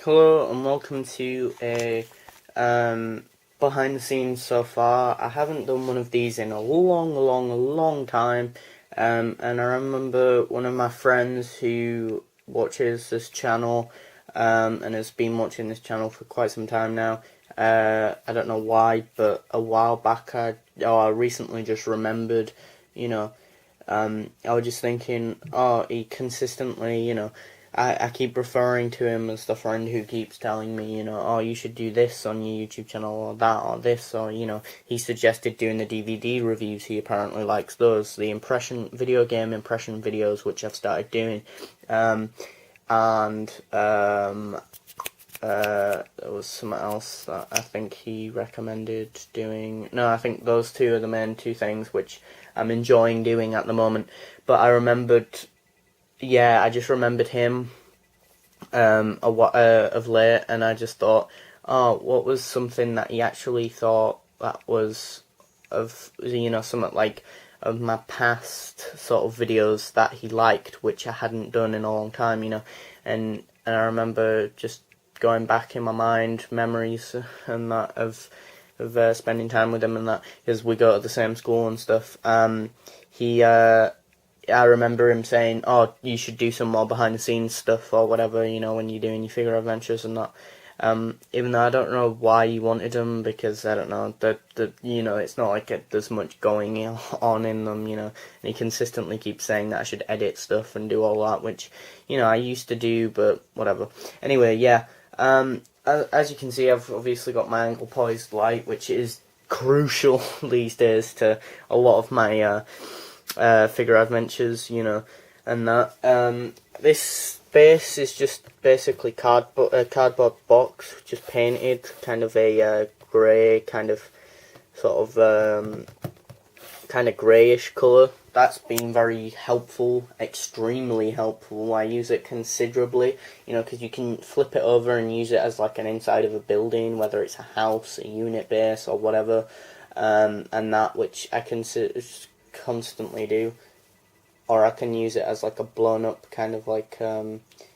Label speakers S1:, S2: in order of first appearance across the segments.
S1: Hello and welcome to a behind the scenes so far. I haven't done one of these in a long time, and I remember one of my friends who watches this channel and has been watching this channel for quite some time now. I don't know why, but a while back I recently just remembered, I was just thinking, he consistently, I keep referring to him as the friend who keeps telling me, you should do this on your YouTube channel, or that, or this, or, he suggested doing the DVD reviews. He apparently likes those, the video game impression videos, which I've started doing, there was something else that I think he recommended doing. No, I think those two are the main two things which I'm enjoying doing at the moment. But I just remembered him of late, and I just thought, what was something that he actually thought that was of, something like of my past sort of videos that he liked, which I hadn't done in a long time, and I remember just going back in my mind, memories and that of spending time with him and that, because we go to the same school and stuff. I remember him saying, you should do some more behind the scenes stuff or whatever, when you're doing your figure adventures and that. Even though I don't know why he wanted them, because I don't know, it's not like there's much going on in them, and he consistently keeps saying that I should edit stuff and do all that, which, I used to do, but whatever. Anyway, yeah, as you can see, I've obviously got my angle poised light, which is crucial these days to a lot of my figure adventures, and that. This base is just basically a cardboard box, just painted, kind of a grey, kind of greyish colour. That's been very helpful, extremely helpful. I use it considerably, because you can flip it over and use it as like an inside of a building, whether it's a house, a unit base, or whatever, and that, which I can constantly do. Or I can use it as like a blown up kind of like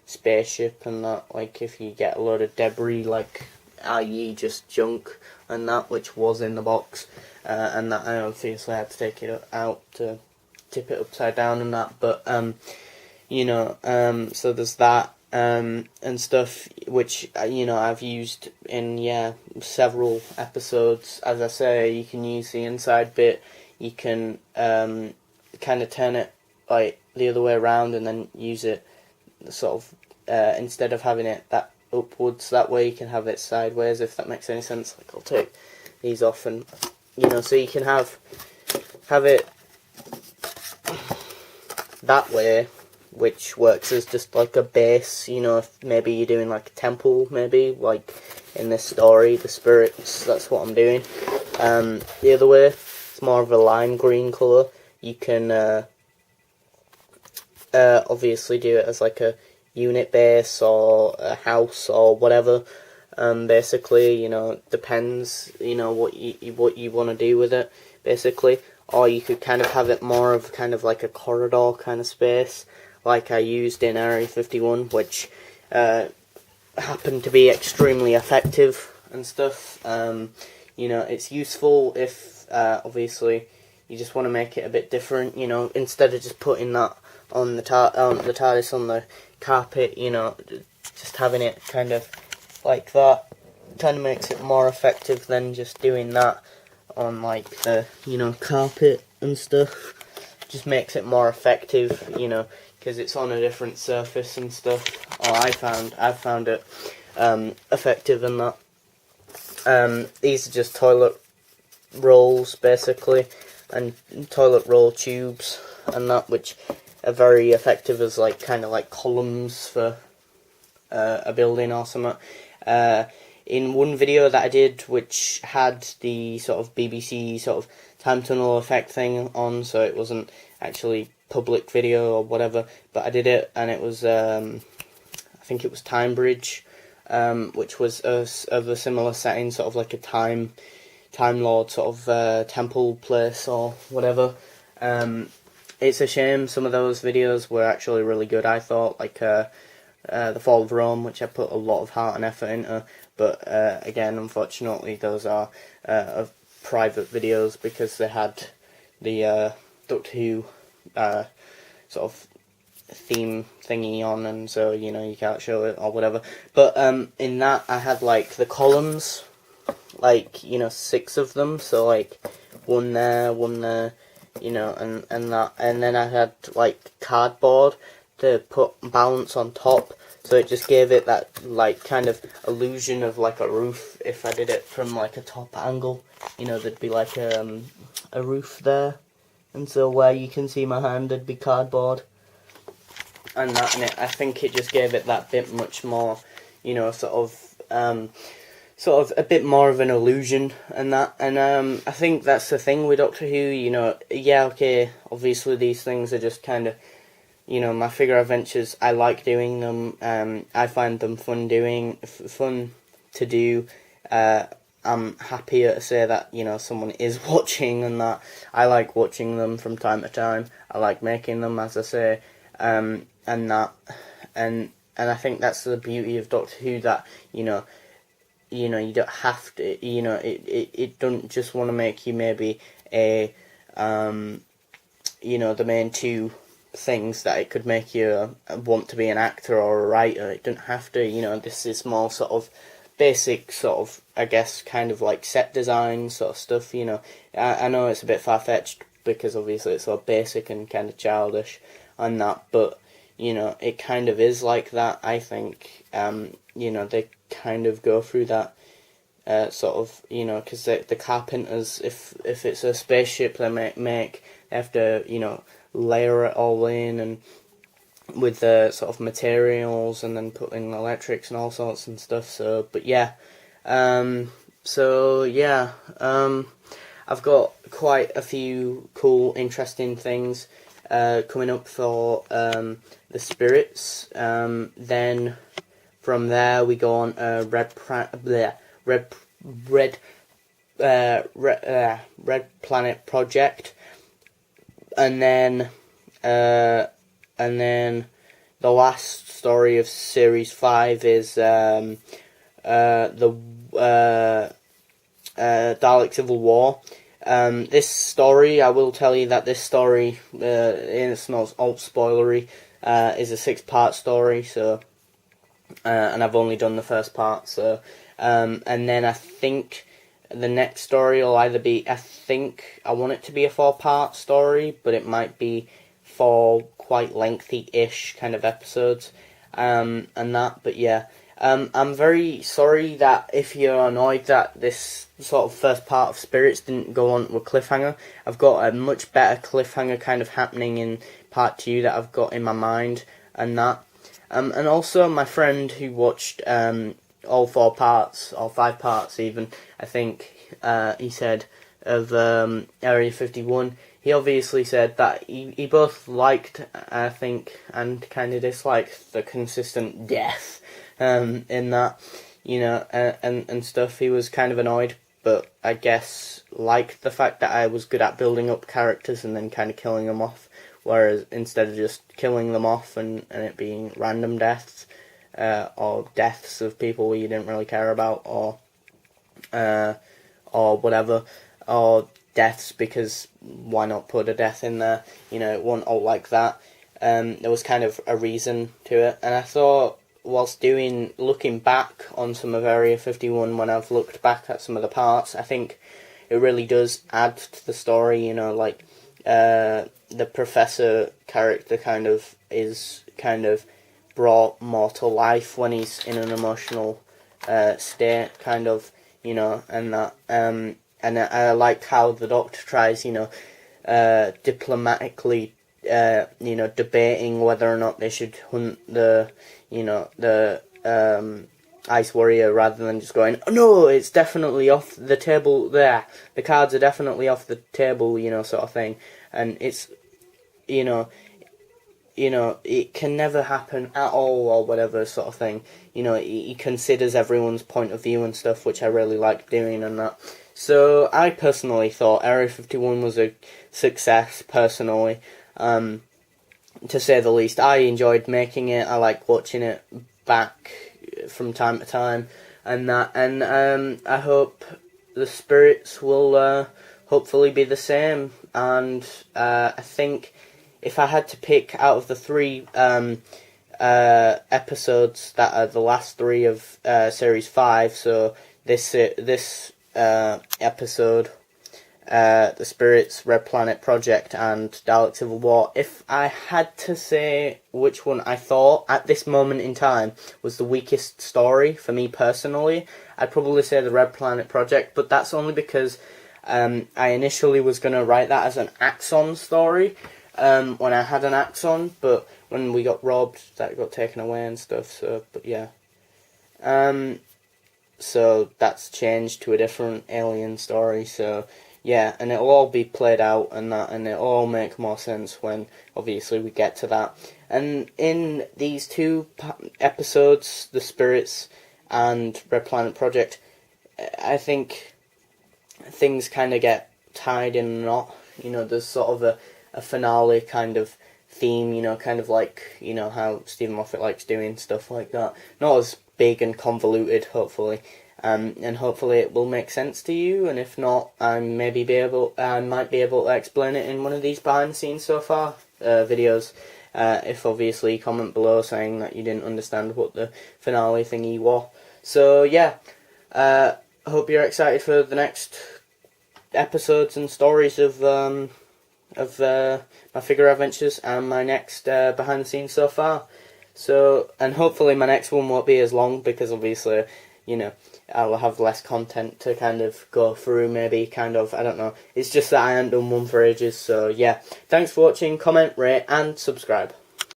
S1: spaceship and that, like if you get a load of debris, like i.e. just junk and that, which was in the box, and that I obviously had to take it out to tip it upside down and that, but so there's that and stuff, which I've used in several episodes. As I say, you can use the inside bit, you can kind of turn it like the other way around and then use it sort of instead of having it that upwards that way, you can have it sideways, if that makes any sense. Like, I'll take these off, and so you can have it that way, which works as just like a base, if maybe you're doing like a temple, maybe like in this story, the spirits, that's what I'm doing. The other way, it's more of a lime green colour. You can obviously do it as like a unit base or a house or whatever. Basically, depends, what you want to do with it, basically. Or you could kind of have it more of kind of like a corridor kind of space, like I used in Area 51, which happened to be extremely effective and stuff. It's useful if obviously you just want to make it a bit different, instead of just putting that on the TARDIS on the carpet, just having it kind of like that kind of makes it more effective than just doing that on like the carpet and stuff. Just makes it more effective, because it's on a different surface and stuff. Or I've found it effective in that. These are just toilet rolls basically, and toilet roll tubes and that, which are very effective as like kind of like columns for a building or something. In one video that I did, which had the sort of BBC sort of time tunnel effect thing on, so it wasn't actually public video or whatever, but I did it, and it was I think it was Time Bridge, which was of a similar setting, sort of like a Time Lord sort of temple place or whatever. It's a shame some of those videos were actually really good, I thought, like The Fall of Rome, which I put a lot of heart and effort into, but again, unfortunately, those are private videos because they had the Doctor Who sort of theme thingy on, and so you can't show it or whatever. But in that I had like the columns, like 6 of them, so like one there, and that, and then I had like cardboard to put balance on top, so it just gave it that like kind of illusion of like a roof. If I did it from like a top angle, there'd be like a roof there, and so where you can see my hand, there'd be cardboard. And that, and I think it just gave it that bit much more, sort of a bit more of an illusion, and that, and I think that's the thing with Doctor Who, yeah, okay, obviously these things are just kind of, my figure adventures, I like doing them, I find them fun to do, I'm happier to say that, someone is watching, and that I like watching them from time to time, I like making them, as I say, and that, and I think that's the beauty of Doctor Who, that you don't have to, it don't just want to make you maybe a the main 2 things that it could make you want to be an actor or a writer. It don't have to, this is more sort of basic sort of, I guess, kind of like set design sort of stuff. I know it's a bit far-fetched because obviously it's so basic and kind of childish and that, but it kind of is like that, I think. They kind of go through that sort of, because the carpenters, if it's a spaceship they they have to, layer it all in, and with the sort of materials, and then put in electrics and all sorts and stuff. So, but yeah, I've got quite a few cool, interesting things coming up for the spirits. Then from there we go on Red Planet Project, and then the last story of series 5 is the Dalek Civil War. This story, I will tell you that this story, it's not spoilery, is a 6-part story, so, and I've only done the first part, so, and then I think the next story will either be, I want it to be a 4-part story, but it might be 4 quite lengthy-ish kind of episodes, and that, but yeah. I'm very sorry that if you're annoyed that this sort of first part of Spirits didn't go on to a cliffhanger. I've got a much better cliffhanger kind of happening in part 2 that I've got in my mind, and that. And also my friend who watched all 4 parts, or 5 parts even, I think he said, of Area 51, he obviously said that he both liked, I think, and kind of disliked the consistent death in that, and stuff. He was kind of annoyed, but I guess liked the fact that I was good at building up characters and then kind of killing them off, whereas instead of just killing them off and it being random deaths, or deaths of people you didn't really care about, or whatever, or deaths because why not put a death in there, it wasn't all like that. There was kind of a reason to it, and I thought, whilst looking back on some of Area 51, when I've looked back at some of the parts, I think it really does add to the story, like, the Professor character is brought more to life when he's in an emotional state, and that, and I like how the Doctor tries, diplomatically, debating whether or not they should hunt the Ice Warrior, rather than just going, oh, no, it's definitely off the table there. The cards are definitely off the table, sort of thing. And it's, it can never happen at all, or whatever sort of thing. He considers everyone's point of view and stuff, which I really like doing and that. So I personally thought Area 51 was a success, personally. to say the least. I enjoyed making it. I like watching it back from time to time, and that. And I hope the spirits will hopefully be the same. And I think if I had to pick out of the 3 episodes that are the last 3 of series 5, so this episode, the Spirits, Red Planet Project, and Dalek Civil War, if I had to say which one I thought at this moment in time was the weakest story for me personally, I'd probably say the Red Planet Project, but that's only because I initially was going to write that as an Axon story when I had an Axon, but when we got robbed, that got taken away and stuff, so, but yeah. So that's changed to a different alien story, so yeah, and it'll all be played out and that, and it'll all make more sense when, obviously, we get to that. And in these 2 episodes, The Spirits and Red Planet Project, I think things kind of get tied in a knot. You know, there's sort of a finale kind of theme, you know, kind of like, you know, how Stephen Moffat likes doing stuff like that. Not as big and convoluted, hopefully. And hopefully it will make sense to you, and if not, I might be able to explain it in one of these behind the scenes so far videos. If obviously you comment below saying that you didn't understand what the finale thingy was. So yeah, I hope you're excited for the next episodes and stories of my figure adventures and my next behind the scenes so far. So, and hopefully my next one won't be as long, because obviously, you know, I'll have less content to kind of go through, maybe, kind of, I don't know. It's just that I haven't done one for ages, so yeah. Thanks for watching, comment, rate, and subscribe.